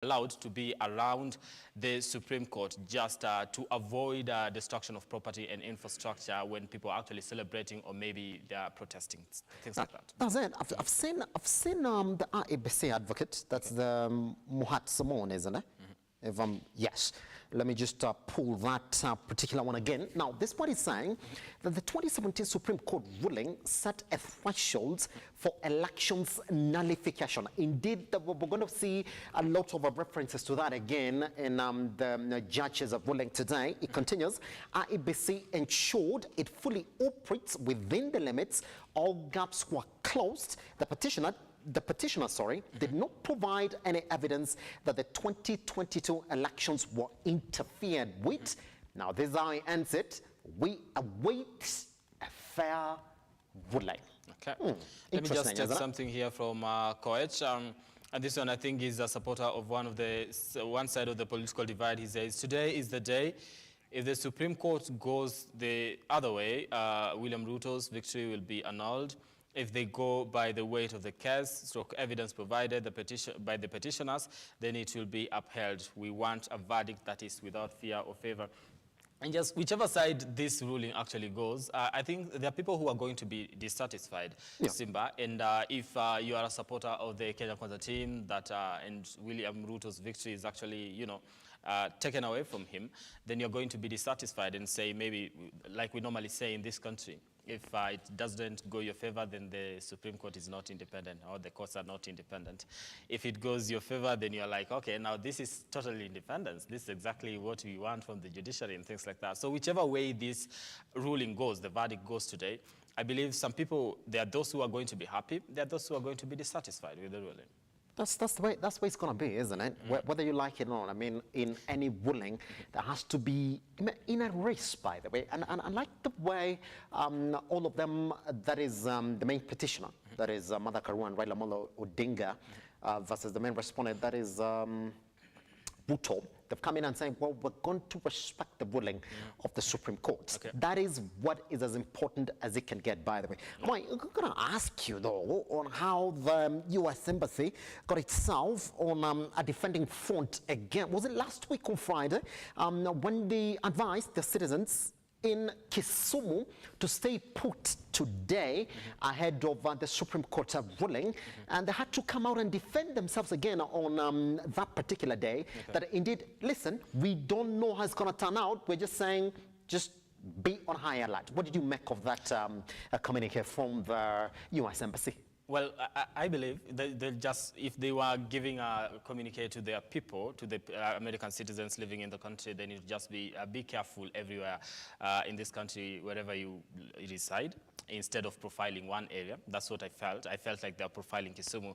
allowed to be around the Supreme Court just to avoid destruction of property and infrastructure when people are actually celebrating or maybe they are protesting, things like that. That's it. I've seen the IEBC advocate. That's the Muhat Simon, isn't it? If yes, let me just pull that particular one again. Now, this one is saying that the 2017 Supreme Court ruling set a threshold for elections nullification. Indeed, we're going to see a lot of references to that again in the judges of ruling today. It continues, IEBC ensured it fully operates within the limits. All gaps were closed. The petitioner, did not provide any evidence that the 2022 elections were interfered with. Now, this is how he ends it. We await a fair ruling. Okay. Let me just take something here from Kiage. And this one, I think, is a supporter of one side of the political divide. He says, today is the day. If the Supreme Court goes the other way, William Ruto's victory will be annulled. If they go by the weight of the case, stroke evidence provided by the petitioners, then it will be upheld. We want a verdict that is without fear or favor. And just whichever side this ruling actually goes, I think there are people who are going to be dissatisfied, Simba. And if you are a supporter of the Kenya Kwanza team, and William Ruto's victory is actually, taken away from him, then you're going to be dissatisfied and say, maybe, like we normally say in this country, if it doesn't go your favor, then the Supreme Court is not independent, or the courts are not independent. If it goes your favor, then you're like, okay, now this is totally independence. This is exactly what we want from the judiciary and things like that. So whichever way this ruling goes, the verdict goes today, I believe some people, there are those who are going to be happy, there are those who are going to be dissatisfied with the ruling. That's the way it's going to be, isn't it? Whether you like it or not. I mean, in any ruling, there has to be, in a race, by the way. And I like the way all of them, that is the main petitioner, that is Martha Karua and Raila Amolo Odinga, versus the main respondent, that is Ruto. They've come in and saying, well, we're going to respect the ruling of the Supreme Court. Okay. That is what is as important as it can get, by the way. I'm going to ask you, though, on how the U.S. Embassy got itself on a defending front again. Was it last week on Friday when they advised the citizens in Kisumu to stay put today ahead of the Supreme Court ruling, and they had to come out and defend themselves again on that particular day, that indeed, listen, we don't know how it's going to turn out. We're just saying, just be on high alert. What did you make of that communique from the U.S. Embassy? Well, I believe they'll just, if they were giving a communique to their people, to the American citizens living in the country, then it would just be careful everywhere in this country, wherever you reside, instead of profiling one area. That's what I felt. I felt like they're profiling Kisumu,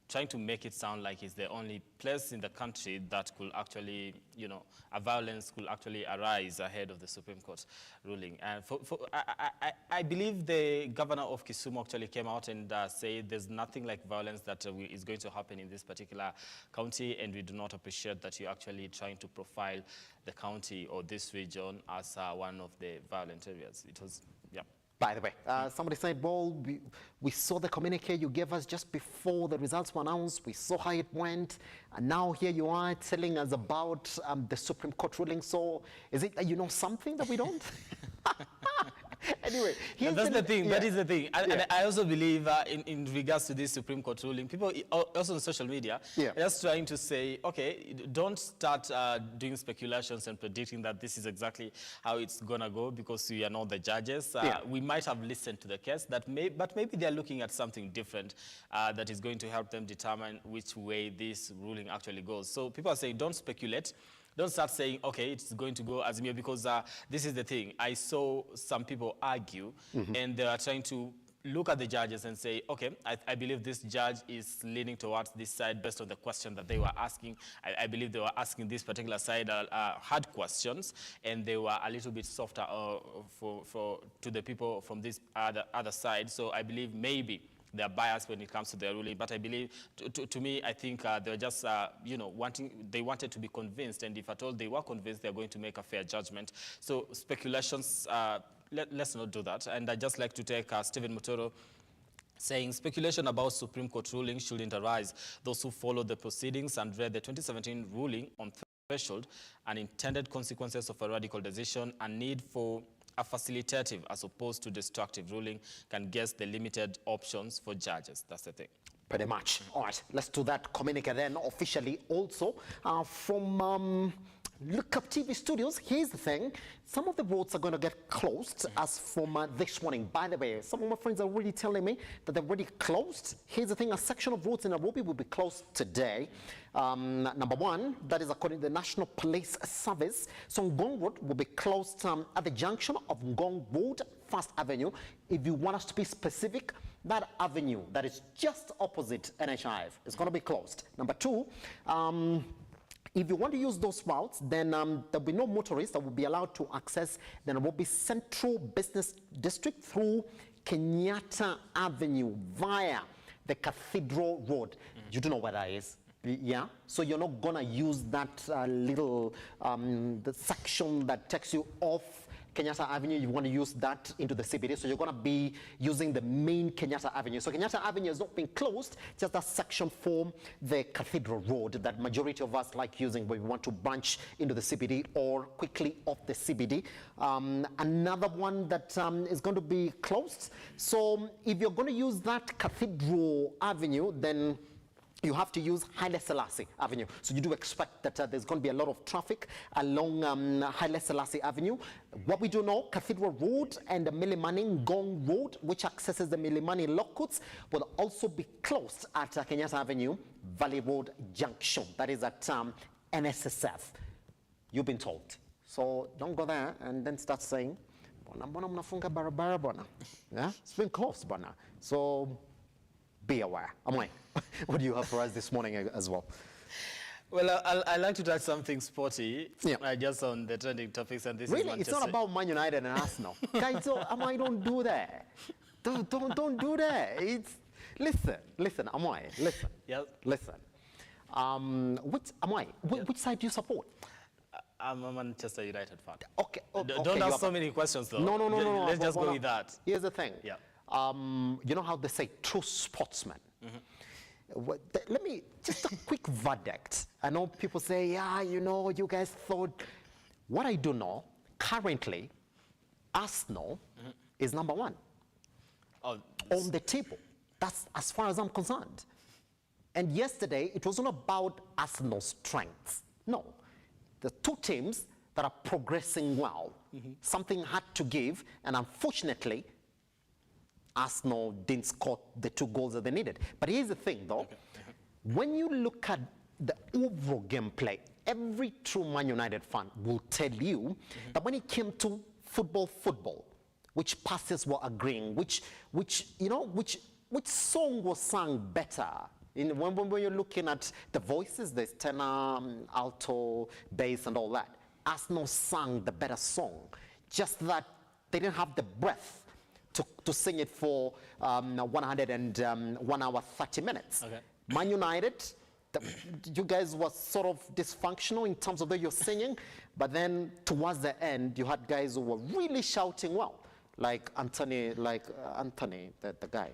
trying to make it sound like it's the only place in the country that could actually, a violence could actually arise ahead of the Supreme Court ruling. And I believe the governor of Kisumu actually came out and said there's nothing like violence that is going to happen in this particular county, and we do not appreciate that you're actually trying to profile the county or this region as one of the violent areas. It was, By the way, somebody said, well, we saw the communique you gave us just before the results were announced. We saw how it went. And now here you are telling us about the Supreme Court ruling. So is it that you know something that we don't? Anyway, that's the thing. That is the thing. And I also believe in regards to this Supreme Court ruling, people also on social media are just trying to say, okay, don't start doing speculations and predicting that this is exactly how it's going to go, because we are not the judges. We might have listened to the case, but maybe they're looking at something different that is going to help them determine which way this ruling actually goes. So people are saying, don't speculate. Don't start saying, okay, it's going to go as me, because this is the thing. I saw some people argue, and they are trying to look at the judges and say, okay, I believe this judge is leaning towards this side based on the question that they were asking. I believe they were asking this particular side hard questions, and they were a little bit softer to the people from this other side. So I believe maybe they're biased when it comes to their ruling, but I believe, to me, I think they're just, they wanted to be convinced, and if at all they were convinced, they're going to make a fair judgment. So speculations, let's not do that. And I'd just like to take Stephen Mutoro saying speculation about Supreme Court ruling shouldn't arise. Those who followed the proceedings and read the 2017 ruling on threshold and intended consequences of a radical decision and need for a facilitative as opposed to destructive ruling can guess the limited options for judges. That's the thing. Pretty much. All right, let's do that communique then officially also from Look Up TV Studios. Here's the thing. Some of the votes are going to get closed as from this morning. By the way, some of my friends are already telling me that they're already closed. Here's the thing. A section of votes in Nairobi will be closed today. Number one, that is according to the National Police Service. So Ngong Road will be closed at the junction of Ngong Road, First Avenue. If you want us to be specific, that avenue that is just opposite NHIF is going to be closed. Number two, if you want to use those routes, then there'll be no motorists that will be allowed to access the Nairobi Central Business District through Kenyatta Avenue via the Cathedral Road. You do know where that is? Yeah, so you're not gonna use that little the section that takes you off Kenyatta Avenue. You want to use that into the CBD, so you're going to be using the main Kenyatta Avenue. So Kenyatta Avenue has not been closed, just that section for the Cathedral Road that majority of us like using when we want to branch into the CBD or quickly off the CBD. Another one that is going to be closed. So if you're going to use that Cathedral Avenue, then you have to use Haile Selassie Avenue. So you do expect that there's going to be a lot of traffic along Haile Selassie Avenue. What we do know, Cathedral Road and the Milimani Ngong Road, which accesses the Milimani Lockouts, will also be closed at Kenyatta Avenue, Valley Road Junction. That is at NSSF. You've been told. So don't go there and then start saying, "Bona mnafunga barabara bona." Yeah, it's been closed, bona. So be aware. Amwai, what do you have for us this morning as well? Well, I like to touch something sporty, Yeah. just on the trending topics, and this Really, is it's not about Man United and Arsenal. Guys, Amwai, don't do that. Don't do that. It's listen, Amwai, listen. Yes. Listen. Which side do you support? I'm a Manchester United fan. Okay. Don't ask so many questions, though. No. Let's just go with that. Here's the thing. Yeah. You know how they say true sportsmen. Let me just a quick verdict. I know people say, yeah, you know, you guys thought. What I do know, currently, Arsenal is number one on the table. That's as far as I'm concerned. And yesterday, it wasn't about Arsenal's strengths. No, the two teams that are progressing well. Something had to give, and unfortunately, Arsenal didn't score the 2 goals that they needed. But here's the thing, though. When you look at the overall gameplay, every true Man United fan will tell you that when it came to football, which passes were agreeing, which song was sung better. When you're looking at the voices, there's tenor, alto, bass, and all that. Arsenal sang the better song, just that they didn't have the breath to sing it for 1 hour 30 minutes. Okay. Man United, you guys were sort of dysfunctional in terms of the way you're singing, but then towards the end, you had guys who were really shouting well, like Anthony, the guy.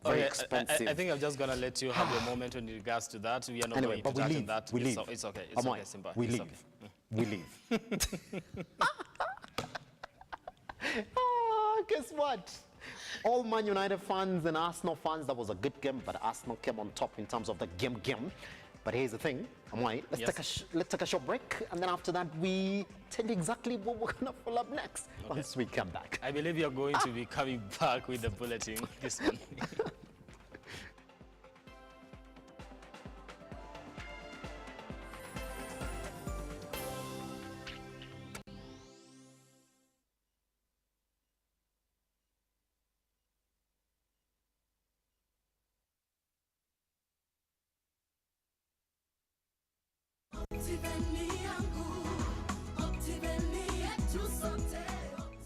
Very expensive. I think I'm just going to let you have your moment in regards to that. We are not Anyway, going to touch on that. We leave. It's okay. It's okay, Simba. We leave. Okay. We leave. Guess what? All Man United fans and Arsenal fans, that was a good game, but Arsenal came on top in terms of the game. But here's the thing, Amwai, let's take a short break, and then after that, we tell you exactly what we're going to follow up next once we come back. I believe you're going to be coming back with the bulletin this morning.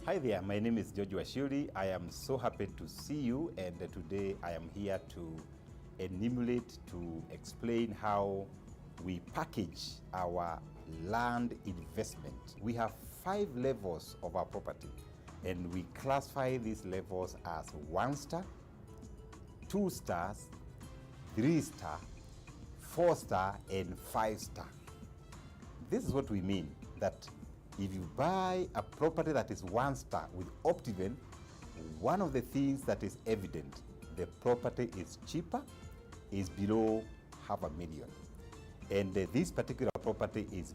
Hi there, my name is George Washiri. I am so happy to see you, and today I am here to enumerate, to explain how we package our land investment. We have 5 levels of our property, and we classify these levels as 1 star, 2 stars, 3 star, 4 star, and 5 star. This is what we mean, that if you buy a property that is 1 star with Optiven, one of the things that is evident, the property is cheaper, is below $500,000. And this particular property is